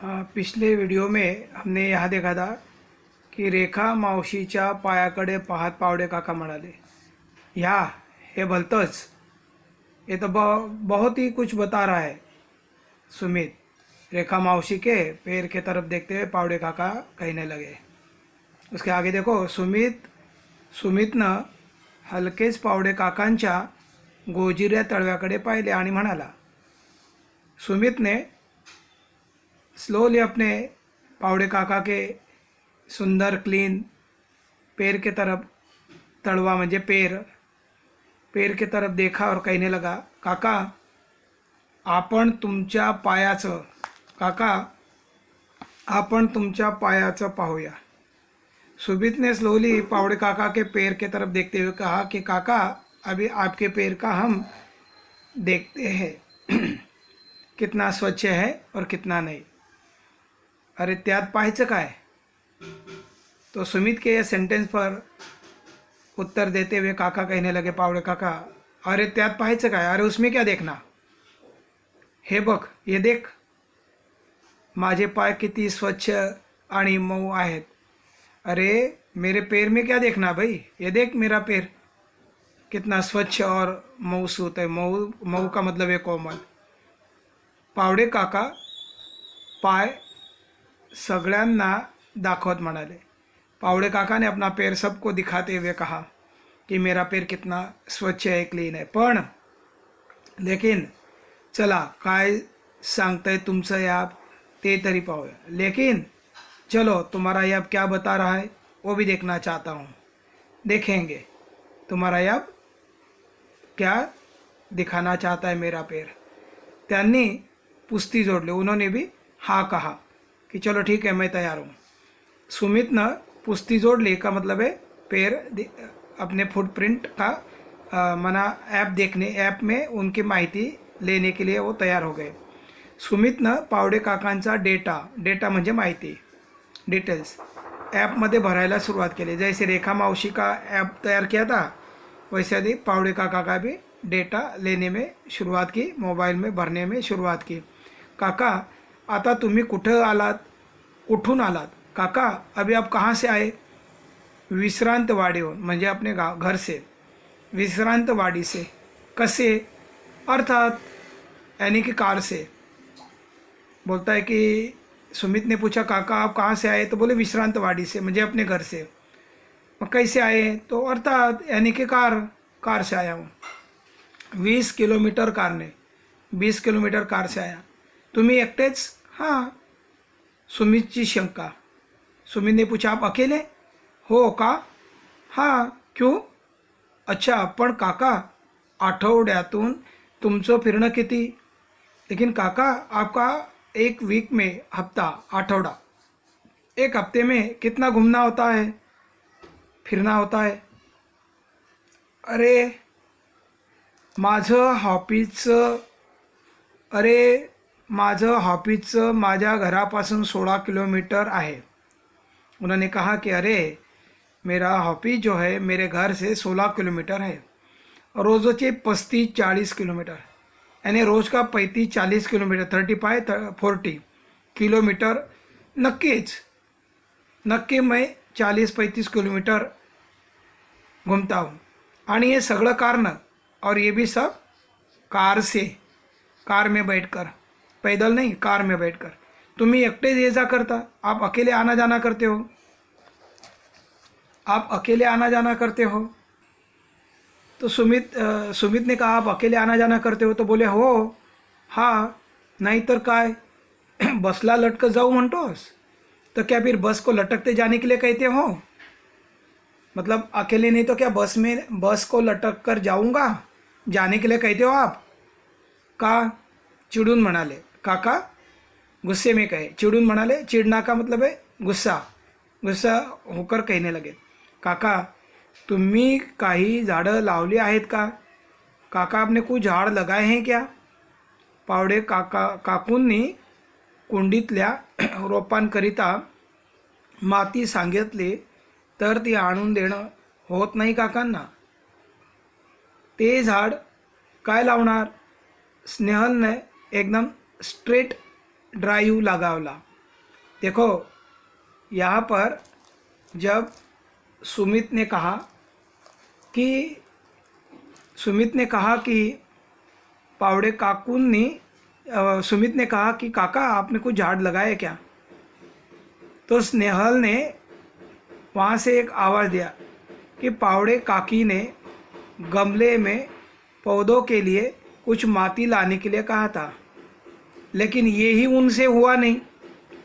पिछले वीडियो में हमने यहाँ देखा था की रेखा मावशीच्या पायाकडे पाहत पावडे काका म्हणाले, या हे भलतंच, ये तो बहुत ही कुछ बता रहा है। सुमित रेखा मावशी के पैर के तरफ देखते हुए पावडे काका कहने लगे। उसके आगे देखो, सुमितनं हलकेच पावडे काकांच्या गोजिऱ्या तळव्याकडे पाहिले आणि म्हणाला। सुमित ने स्लोली अपने पावड़े काका के सुंदर क्लीन पैर के तरफ, तड़वा म्हणजे पैर के तरफ देखा और कहने लगा, काका आपण तुमच्या पायाचं पाहूया। सुमित ने स्लोली पावड़े काका के पैर के तरफ देखते हुए कहा कि काका अभी आपके पैर का हम देखते हैं कितना स्वच्छ है और कितना नहीं। अरे त्यात पाहायचं काय? तो सुमित के सेंटेंस पर उत्तर देते हुए काका कहने लगे, पावड़े काका अरे त्यात पाहायचं काय? अरे उसमें क्या देखना? हे बघ, ये देख, माझे पाय किती स्वच्छ आणि मऊ आहेत। अरे मेरे पैर में क्या देखना भाई? ये देख मेरा पैर कितना स्वच्छ और मऊसूत है। मऊ का मतलब है कोमल। पावड़े काका पाय सगळ्यांना दाखवत म्हणाले। पावड़े काका ने अपना पैर सबको दिखाते हुए कहा कि मेरा पैर कितना स्वच्छ है, क्लीन है। पण लेकिन चला, काय सांगताय तुमचं याब ते तरी पाहूया। लेकिन चलो, तुम्हारा याब क्या बता रहा है वो भी देखना चाहता हूँ। देखेंगे तुम्हारा याब क्या दिखाना चाहता है मेरा पैर। त्यांनी पुस्ती जोड़ली, उन्होंने भी हाँ कहा कि चलो ठीक है, मैं तैयार हूँ। सुमित ने पुस्ती जोड़ ली का मतलब है पैर अपने फुटप्रिंट का मना ऐप में उनकी माहिती लेने के लिए वो तैयार हो गए। सुमित ने पावड़े काकांचा डेटा म्हणजे माहिती, डिटेल्स ॲपमध्ये भरायला सुरुवात केली। जैसे रेखा मावशी का ऐप तैयार किया था, वैसे ही पावड़े काका का भी डेटा लेने में शुरुआत की, मोबाइल में भरने में शुरुआत की। काका आता तुम्ही कुठून आलात? काका अभी आप कहाँ से आए? विश्रांतवाडीहून, म्हणजे अपने घर से। विश्रांतवाडी से कसे? अर्थात यानी कि कार से। बोलता है कि सुमित ने पूछा, काका आप कहाँ से आए? तो बोले विश्रांतवाडी से, म्हणजे अपने घर से। कैसे आए? तो अर्थात यानी कि कार से आया हूँ। 20 किलोमीटर कारने, 20 किलोमीटर कार से आया। तुम्ही एकटेच? हाँ। सुमितची शंका। सुमित ने पूछा, आप अकेले हो का? हाँ। क्यों? अच्छा, पण काका आठवड्यातून तुमचं फिरणं किती? लेकिन काका आपका एक वीक में आठवडा, एक हफ्ते में कितना घूमना होता है, फिरना होता है? अरे माझं ऑफिसचं माझ्या घरापासून 16 किलोमीटर है। उन्होंने कहा कि अरे मेरा ऑफिस जो है मेरे घर से 16 किलोमीटर है। रोजचे 35-40 किलोमीटर, यानी रोज का 35-40 किलोमीटर, 35-40 किलोमीटर नक्की मैं 40-35 किलोमीटर घूमता हूँ। आणि ये सगळं कारण, और ये भी सब कार में बैठकर, पैदल नहीं, कार में बैठकर। तुम्ही एकटे ये जा करता? आप अकेले आना जाना करते हो? तो सुमित ने कहा, आप अकेले आना जाना करते हो? तो बोले हो, हाँ, नहीं तर काय, बसला लटक जाऊ म्हणतोस? तो क्या फिर बस को लटकते जाने के लिए कहते हो? मतलब अकेले नहीं तो क्या बस को लटक कर जाऊंगा, जाने के लिए कहते हो आप? का? चिड़ून म्हणाले काका, गुस्से में कहे। चिड़ून म्हणाले, चिड़ना का मतलब है गुस्सा होकर कहने लगे, काका तुम्ही काही झाडं लावली आहेत का? काका आपने कुछ झाड लगाए हैं क्या? पावडे काकूंनी कुंडीतल्या रोपांकरिता माती सांगितली तर ती आणून देणं होत नाही काकांना। ते झाड काय लावणार? स्नेहलने एकदम स्ट्रेट ड्राईव्ह लगावला। देखो यहाँ पर जब सुमित ने कहा कि पावड़े काकून ने सुमित ने कहा कि काका आपने कुछ झाड़ लगाया क्या, तो स्नेहल ने वहाँ से एक आवाज़ दिया कि पावड़े काकी ने गमले में पौधों के लिए कुछ माटी लाने के लिए कहा था, लेकिन ये ही उनसे हुआ नहीं,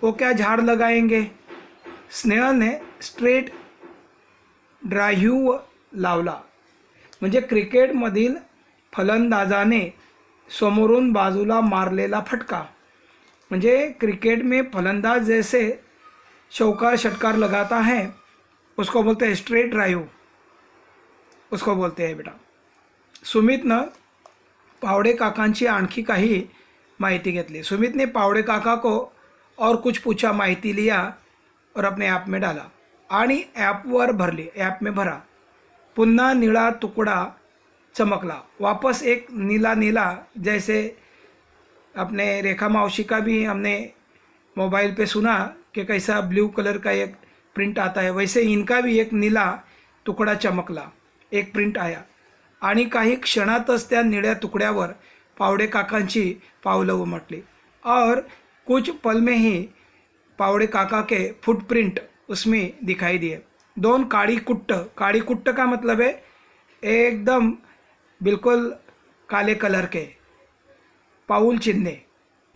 वो क्या झाड़ लगाएंगे। स्नेहल ने स्ट्रेट ड्राइव्ह लावला, म्हणजे क्रिकेटमधील फलंदाजाने समोरून बाजूला मारलेला फटका, म्हणजे क्रिकेट में फलंदाज जैसे चौकार षटकार लगाता है उसको बोलते हैं स्ट्रेट ड्राइव, उसको बोलते हैं बेटा। सुमितनं पावड़े काकांची आणखी काही माहिती घेतली। सुमित ने पावड़े काका को और कुछ पूछा, माहिती लिया और अपने ऐप में डाला आणि ऐपवर भरली, ऐप में भरा। पुन्हा नीला टुकड़ा चमकला, वापस एक नीला नीला, जैसे अपने रेखा मौसी का भी हमने मोबाइल पे सुना कि कैसा ब्लू कलर का एक प्रिंट आता है, वैसे इनका भी एक नीला तुकडा चमकला, एक प्रिंट आया आणि काही क्षणातच त्या निळ्या तुकड्यावर पावड़े काकांची पावलं उमटली और कुछ पल में ही पावड़े काका के फुटप्रिंट उसमें दिखाई दिए। दोन काड़ी कुट्ट का मतलब है एकदम बिल्कुल काले कलर के पाऊल चिन्हे,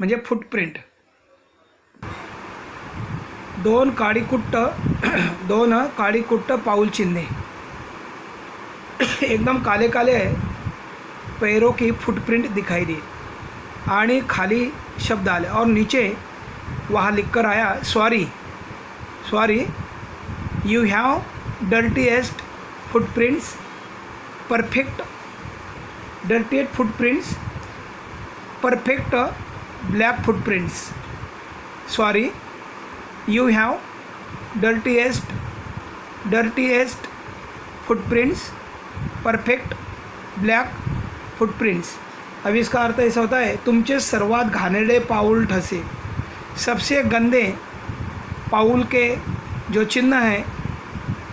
म्हणजे फुटप्रिंट। दोन काळीकुट्ट पाऊल चिन्हे, एकदम काले काले पैरों की फुटप्रिंट दिखाई दी आणि खाली शब्द आले और नीचे वहाँ लिखकर आया, sorry you have dirtiest footprints, perfect black footprints. Sorry you have dirtiest footprints, perfect black footprints. अब इसका अर्थ ऐसा होता है, तुमचे सर्वात घाणेरडे पाऊल ठसे, सबसे गंदे पाऊल के जो चिन्ह हैं,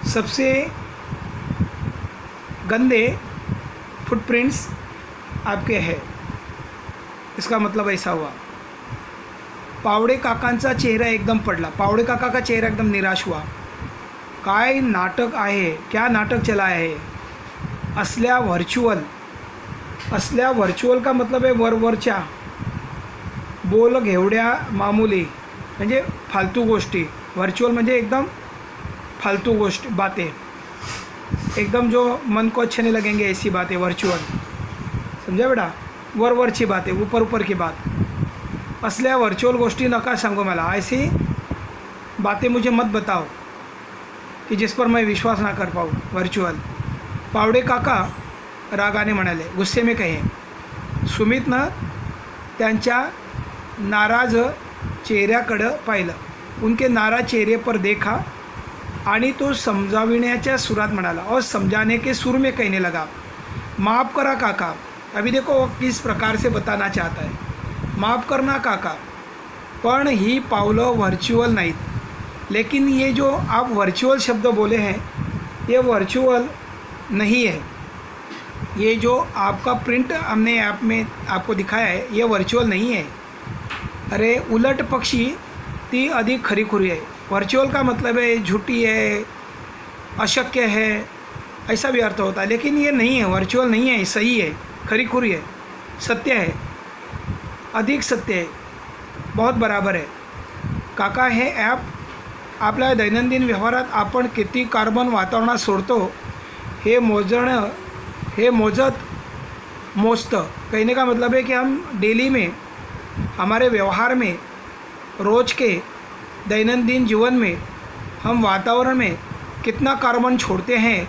सबसे गंदे फुटप्रिंट्स आपके हैं। इसका मतलब ऐसा हुआ। पावड़े काकांचा चेहरा एकदम पडला, पावड़े काका का चेहरा एकदम निराश हुआ। काय नाटक आहे, क्या नाटक चला है। असल्या व्हर्च्युअल का मतलब है वरवरच्या, बोल घेवड्या मामूली, म्हणजे फालतू गोष्टी। व्हर्च्युअल म्हणजे एकदम फालतू गोष्ट बातें, एकदम जो मन को अच्छे नहीं लगेंगे ऐसी बातें वर्चुअल, समझा बेटा। वरवरची बातें, ऊपर की बात। असल्या वर्चुअल गोष्टी नका सांगो मला, ऐसी बातें मुझे मत बताओ कि जिस पर मैं विश्वास ना कर पाऊँ, वर्चुअल। पावड़े काका रागाने म्हणाले, गुस्से में कहे। सुमितनं त्यांच्या नाराज चेहऱ्याकडं पाहिलं, उनके नाराज चेहरे पर देखा आणि तो समजाविण्याच्या सुरात म्हणाला, और समझाने के सुर में कहने लगा, माफ़ करा काका। अभी देखो वो किस प्रकार से बताना चाहता है, माफ़ करना काका, पण ही पावलं व्हर्च्युअल नाहीत, लेकिन ये जो आप वर्चुअल शब्द बोले हैं ये वर्चुअल नहीं है। ये जो आपका प्रिंट हमने ऐप में आपको दिखाया है ये वर्चुअल नहीं है। अरे उलट पक्षी ती अधिक खरीखुरी है। वर्चुअल का मतलब है झूठी है, अशक्य है, ऐसा भी अर्थ होता है, लेकिन ये नहीं है, वर्चुअल नहीं है, सही है, खरीखुरी है, सत्य है, अधिक सत्य है, बहुत बराबर है। काका हे ॲप आपल्या दैनंदिन व्यवहारात आपण किती कार्बन वातावरणात सोडतो हे मोजतं। कहने का मतलब है कि हम डेली में, हमारे व्यवहार में, रोज़ के दैनंदिन जीवन में हम वातावरण में कितना कार्बन छोड़ते हैं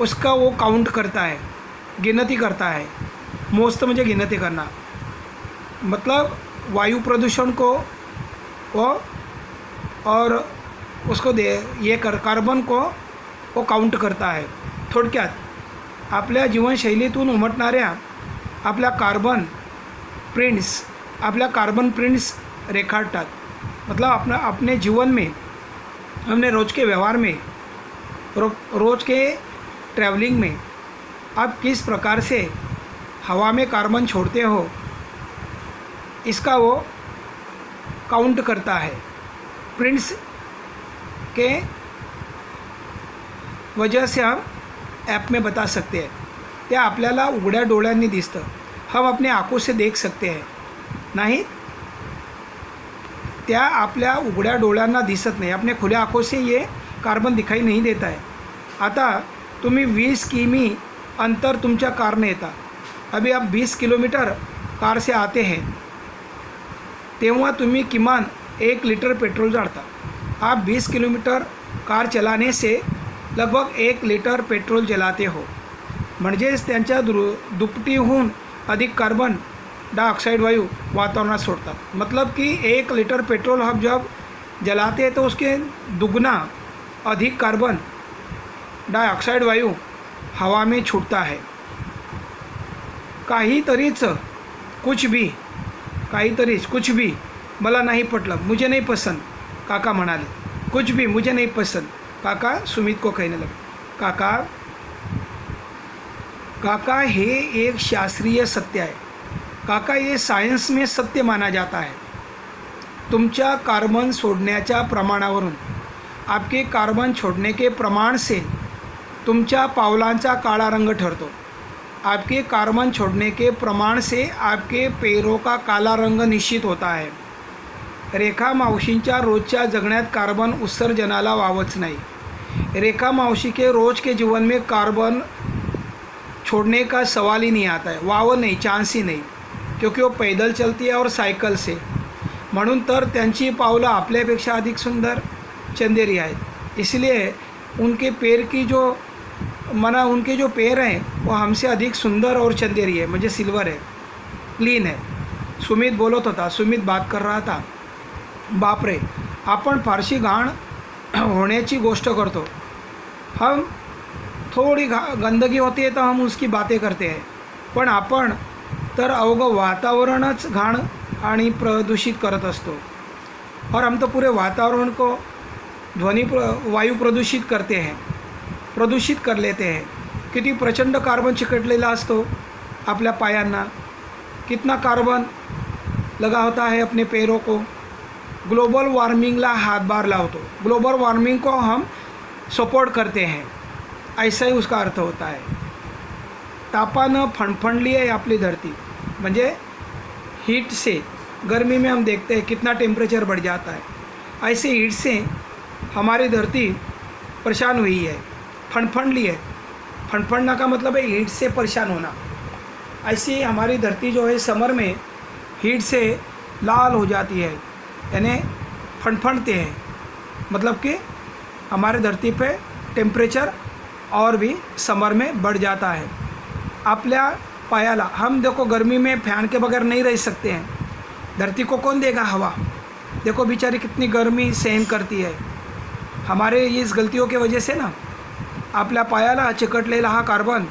उसका वो काउंट करता है, गिनती करता है। मोस्त मुझे गिनती करना, मतलब वायु प्रदूषण को वो और उसको कार्बन को वो काउंट करता है। थोडक्यात आपल्या जीवनशैलीतून उमटणाऱ्या आपल्या कार्बन प्रिंट्स रेखाटतात। मतलब अपने जीवन में, अपने रोज़ के व्यवहार में, रोज़ के ट्रैवलिंग में आप किस प्रकार से हवा में कार्बन छोड़ते हो, इसका वो काउंट करता है। प्रिंट्स के वजह से हम ॲप में बता सकते हैं। त्या आपल्याला उघड्या डोळ्यांनी दिसतं, हम अपने आँखों से देख सकते हैं, नहीं त्या आपल्या उघड्या डोळ्यांना दिसत नाही, अपने खुल्या आँखों से ये कार्बन दिखाई नहीं देता है। आता तुम्ही 20 किमी अंतर तुमच्या कारने येता, अभी आप 20 किलोमीटर कार से आते हैं, तेव्हा तुम्ही किमान 1 लीटर पेट्रोल जाळता। आप 20 किलोमीटर कार चलाने से लगभग 1 लीटर पेट्रोल जलाते हो, म्हणजेच त्यांच्या दुपटीहून अधिक कार्बन डाइऑक्साइड वायु वातावरणात सोडतात। मतलब कि 1 लीटर पेट्रोल हम जब जलाते हैं तो उसके दुगना अधिक कार्बन डाइऑक्साइड वायु हवा में छूटता है। काहीतरीच कुछ भी मला नहीं पटलं, मुझे नहीं पसंद, काका म्हणाले। कुछ भी मुझे नहीं पसंद, काका सुमित को कहने लगे। काका हे एक शास्त्रीय सत्य है, काका ये सायन्स में सत्य माना जाता है। तुमच्या कार्बन छोड़ण्याच्या प्रमाणावरून, आपके कार्बन छोड़ने के प्रमाण से तुमच्या पावलांचा काळा रंग ठरतो। आपके कार्बन छोड़ने के प्रमाण से आपके पैरों का काला रंग निश्चित होता है। रेखा मावशींच्या रोजच्या जगण्यात कार्बन उत्सर्जनाला वावच नाही। रेखा मावशी के रोज के जीवन में कार्बन छोड़ने का सवाल ही नहीं आता है, वाव नहीं, चांस ही नहीं, क्योंकि वो पैदल चलती है और सायकल से। म्हणून तर त्यांची पावलं आपल्यापेक्षा अधिक सुंदर चंदेरी आहेत। इसलिए उनके जो पैर हैं वो हमसे अधिक सुंदर और चंदेरी है, म्हणजे सिल्वर है, क्लीन है। सुमित बोलत होता, सुमित बात कर रहा था, बाप रे आपण फारशी घाण होण्याची गोष्ट करतो। हम थोड़ी गंदगी होती है तो हम उसकी बातें करते हैं, पण आपण तर अवघं वातावरणच घाण आणि प्रदूषित करत असतो। और हम तो पूरे वातावरण को वायु प्रदूषित प्रदूषित कर लेते हैं। किती प्रचंड कार्बन चिकटलेला असतो आपल्या पायांना, कितना कार्बन लगा होता है अपने पैरों को। ग्लोबल वार्मिंगला हातभार लावतो, ग्लोबल वार्मिंग को हम सपोर्ट करते हैं, ऐसा ही उसका अर्थ होता है। तापानं फणफणली है आपली धरती, म्हणजे हीट से, गर्मी में हम देखते हैं कितना टेम्परेचर बढ़ जाता है। ऐसे हीट से हमारी धरती परेशान हुई है, फणफणली है। फणफणना का मतलब है हीट से परेशान होना। ऐसी हमारी धरती जो है समर में हीट से लाल हो जाती है, यानी फणफणते हैं, मतलब कि हमारे धरती पे टेम्परेचर और भी समर में बढ़ जाता है। आपल्या पायाला, हम देखो गर्मी में फैन के बगैर नहीं रह सकते हैं, धरती को कौन देगा हवा? देखो बेचारी कितनी गर्मी सहन करती है। हमारे इस गलतियों के वजह से ना आपल्या पायाला चिकटलेला हा कार्बन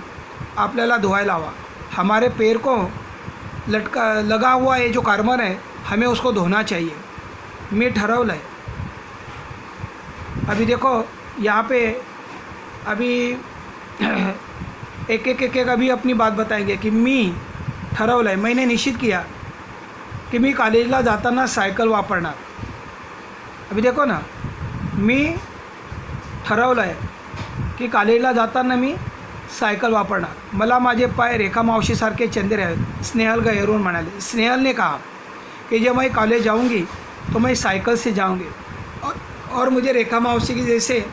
आपल्याला धुवायला हवा। हमारे पैर को लगा हुआ ये जो कार्बन है, हमें उसको धोना चाहिए। मैं ठरवलं है। अभी देखो यहाँ पे अभी एक अभी अपनी बात बताएंगे कि मी ठरवलं आहे, मैंने निश्चित किया कि मी कॉलेजला जाताना सायकल वापरणार। अभी देखो ना, मी ठरवलं आहे की कॉलेजला जाताना मी सायकल वापरणार। मला माझे पाय रेखा मावशीसारखे चंदेरे आहेत, स्नेहल गहरून म्हणाले। स्नेहल ने कहा कि जब मैं कॉलेज जाऊंगी तो मैं साइकिल से जाऊंगी और मुझे रेखा मावशी की जैसे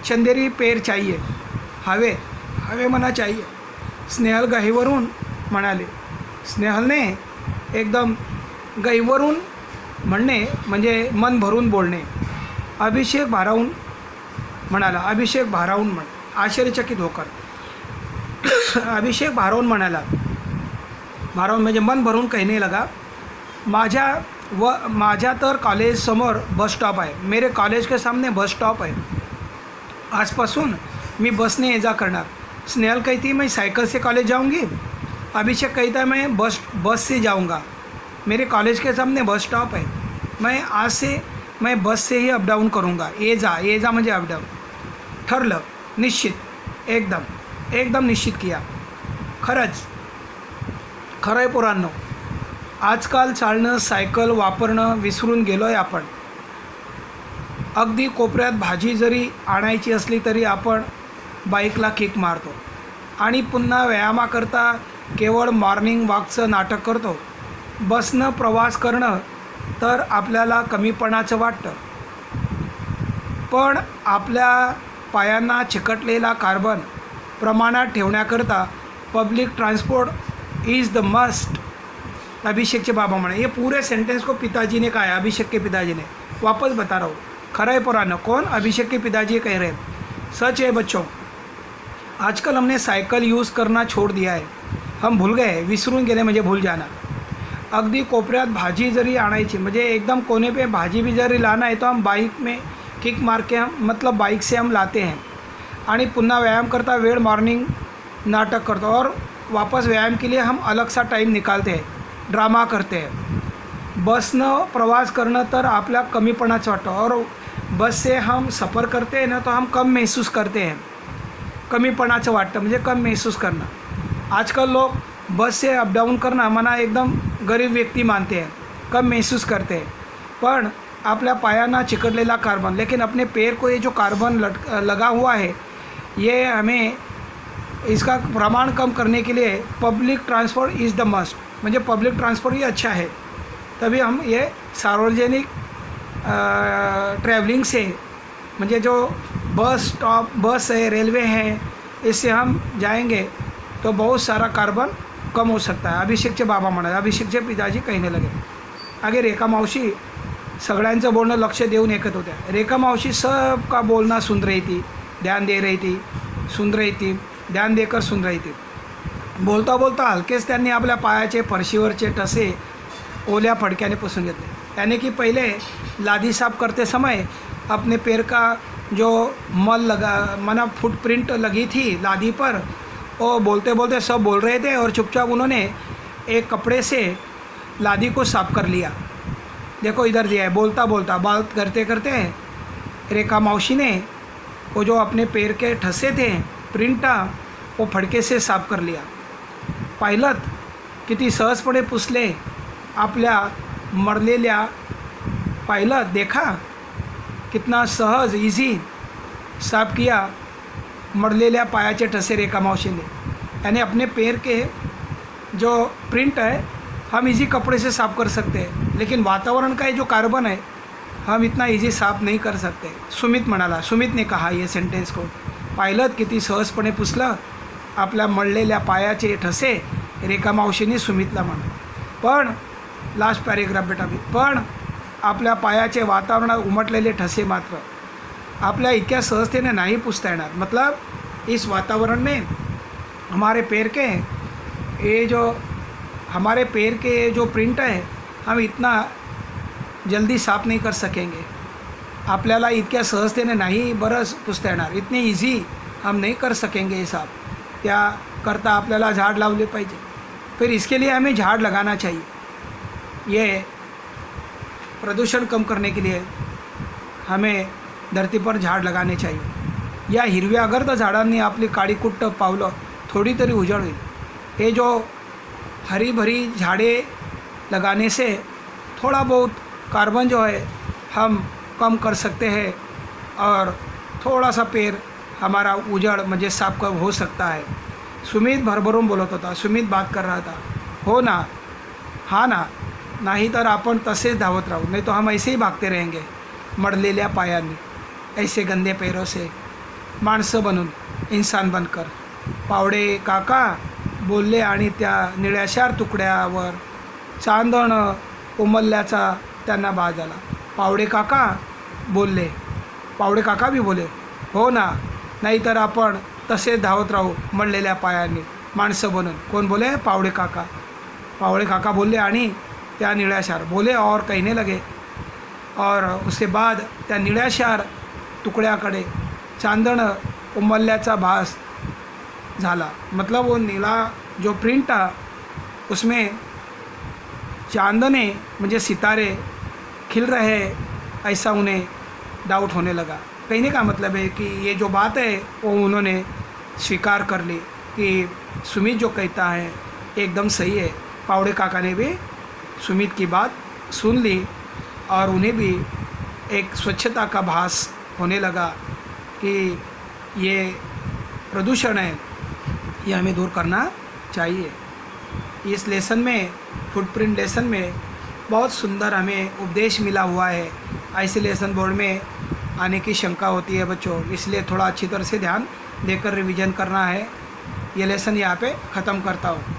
चंदेरी पैर चाहिए, हवे मना चाहिए, स्नेहल गहीवरून म्हणाले। स्नेहलने एकदम गहीवरून म्हणणे म्हणजे मन भरून बोलणे। अभिषेक भारावून म्हणाला, अभिषेक भारावून म्हण, आश्चर्यचकित होकर अभिषेक भारावून म्हणाला, भारावून म्हणजे मन भरून कहने लगा, माझ्या तर कॉलेज समोर बस स्टॉप आहे, मेरे कॉलेज के सामने बस स्टॉप है, आजपासून मी बसने ये जा करणार। स्नेहल कहती मैं साइकिल से कॉलेज जाऊंगी, अभिषेक कहता है मैं बस से जाऊंगा, मेरे कॉलेज के सामने बस स्टॉप है, मैं आज से मैं बस से ही अपडाऊन करूँगा. ये जा म्हणजे अपडाऊन. ठरलं, निश्चित, एकदम निश्चित किया. खरंच, खरं आहे पोरांनो. आजकाल चालणं, सायकल वापरणं विसरून गेलो आहे आपण. अगदी कोपऱ्यात भाजी जरी आणायची असली तरी आपण बाईकला किक मारतो आणि पुन्हा व्यायामाकरता केवळ मॉर्निंग वॉकचं नाटक करतो. बसनं प्रवास करणं तर आपल्याला कमीपणाचं वाटतं, पण आपल्या पायांना चिकटलेला कार्बन प्रमाणात ठेवण्याकरता public transport is the must. Abhishek के बाबा म्हणे. ये पूरे सेंटेंस को पिताजी ने कहा है, अभिषेक के पिताजी ने. वापस बता रहा हूँ, खरा है पुराना. कौन? अभिषेक के पिताजी कह रहे हैं. सच है बच्चों, आजकल हमने साइकिल यूज़ करना छोड़ दिया है. हम भूल गए, विसरून गेले म्हणजे भूल जाना. अगदी कोपऱ्यात भाजी जरी आणायची म्हणजे एकदम कोने पे भाजी भी जरी लाना है तो हम बाइक में किक मार के मतलब बाइक से हम लाते हैं आणि पुन्हा व्यायाम करता वेळ मॉर्निंग नाटक करतो और वापस व्यायाम के लिए हम अलग सा टाइम निकालते हैं, ड्रामा करते हैं. बसनं प्रवास करणं तर आपल्या कमीपणाचं वाटतं और बस से हम सफ़र करते हैं ना तो हम कम महसूस करते हैं. कमीपणाचं वाटतं म्हणजे कम महसूस करणं. आजकल लोग बस से अप डाउन करना मना एकदम गरीब व्यक्ति मानते हैं, कम महसूस करते हैं. पण आपल्या पायांना चिकटलेला कार्बन, लेकिन अपने पैर को ये जो कार्बन लगा हुआ है, ये हमें इसका प्रमाण कम करने के लिए public transport is the must. म्हणजे पब्लिक ट्रांसपोर्ट ही अच्छा है, तभी हम ये सार्वजनिक ट्रैवलिंग से म्हणजे जो बस स्टॉप, बस है, रेलवे है, इससे हम जाएंगे तो बहुत सारा कार्बन कम हो सकता है. अभिषेकचे बाबा म्हणाले. अभिषेकचे पिताजी कहने लगे. आगे रेखा मावशी सगळ्यांचं बोलणं लक्ष देऊन ऐकत होत्या. रेखा मावशी सबका बोलना सुन रही थी, ध्यान दे रही थी, सुन रही थी, ध्यान देकर सुन रही थी. बोलता बोलता हलकेच त्यांनी आपल्या पायाचे फरशीवरचे ठसे ओल्या फडक्याने पुसून घेतले. यानी कि पहले लादी साफ करते समय अपने पैर का जो मना फुटप्रिंट लगी थी लादी पर, वो बोलते बोलते सब बोल रहे थे और चुपचाप उन्होंने एक कपड़े से लादी को साफ कर लिया. देखो इधर दिया है. बोलता बोलता बात करते करते रेखा मावशी ने वो जो अपने पैर के ठसे थे प्रिंटा, वो फडके से साफ कर लिया. पाहिलत किती सहजपणे पुसले आपल्या मरलेल्या. पाहिलत, देखा कितना सहज इजी साफ किया मरलेल्या पायाचे ठसे रेखा मावशी ने. यानी अपने पैर के जो प्रिंट है हम इजी कपड़े से साफ़ कर सकते हैं, लेकिन वातावरण का ये जो कार्बन है हम इतना इजी साफ नहीं कर सकते. सुमित म्हणाला. सुमित ने कहा ये सेंटेंस को. पाहिलत किती सहजपणे पुसलं आपल्या मळलेल्या पायाचे ठसे रेखा मावशीने सुमितला म्हणा. पण लास्ट पॅरेग्राफ बेटा मी. पण आपल्या पायाचे वातावरणात उमटलेले ठसे मात्र आपल्या इतक्या सहजतेने नहीं पुसता येणार. मतलब इस वातावरण में हमारे पैर के ये जो हमारे पैर के जो प्रिंट है हम इतना जल्दी साफ नहीं कर सकेंगे. आपल्याला इतक्या सहजतेने नहीं बरस पुसता येणार. इतने इजी हम नहीं कर सकेंगे ये साफ. त्याकरता आपल्याला झाड़ लावले पाहिजे. फिर इसके लिए हमें झाड़ लगाना चाहिए. ये प्रदूषण कम करने के लिए हमें धरती पर झाड लगाने चाहिए. या हिरव्या गर्द झाडांनी आपली काळीकुट्ट पावलं थोड़ी तरी उजड़ होईल. ये जो हरी भरी झाड़े लगाने से थोड़ा बहुत कार्बन जो है हम कम कर सकते हैं और थोड़ा सा पैर हमारा उजड़ म्हणजे साफ हो सकता है. सुमित भरभरून बोलत होता. सुमित बात कर रहा था. हो ना, हाँ ना, नहीं तर आपण तसेच धावत राहू. नहीं तो हम ऐसे ही भागते रहेंगे मडलेल्या पायांनी, ऐसे गंदे पैरों से माणसं बनून, इंसान बनकर. पावडे काका बोलले आणि त्या निळ्याशार तुकड्यावर चांदण उमलल्याचा त्यांना बाज आला. पावडे काका बोलले. पावडे काका भी बोले. हो ना, नाहीतर आपण तसेच धावत राहू मळलेल्या पायांनी माणसं बनून. कोण बोले? पावडे काका. पावडे काका बोलले आणि त्या निळ्याशार बोले और कहने लगे. और उसके बाद त्या निळ्याशार तुकड्याकडे चांदण उमलल्याचा भास झाला. मतलब वो नीला जो प्रिंट था उसमें चांदने म्हणजे सितारे खिल रहे ऐसा उन्हें डाउट होने लगा। कहने का मतलब है कि ये जो बात है वो उन्होंने स्वीकार कर ली कि सुमित जो कहता है एकदम सही है। पावड़े काका ने भी सुमित की बात सुन ली और उन्हें भी एक स्वच्छता का भास होने लगा कि ये प्रदूषण है, ये हमें दूर करना चाहिए। इस लेसन में, फुटप्रिंट लेसन में बहुत सुंदर हमें उपदेश मिला हुआ है। ऐसे लेसन बोर्ड में आने की शंका होती है बच्चों, इसलिए थोड़ा अच्छी तरह से ध्यान देकर रिवीजन करना है। ये लेसन यहाँ पे ख़त्म करता हूँ।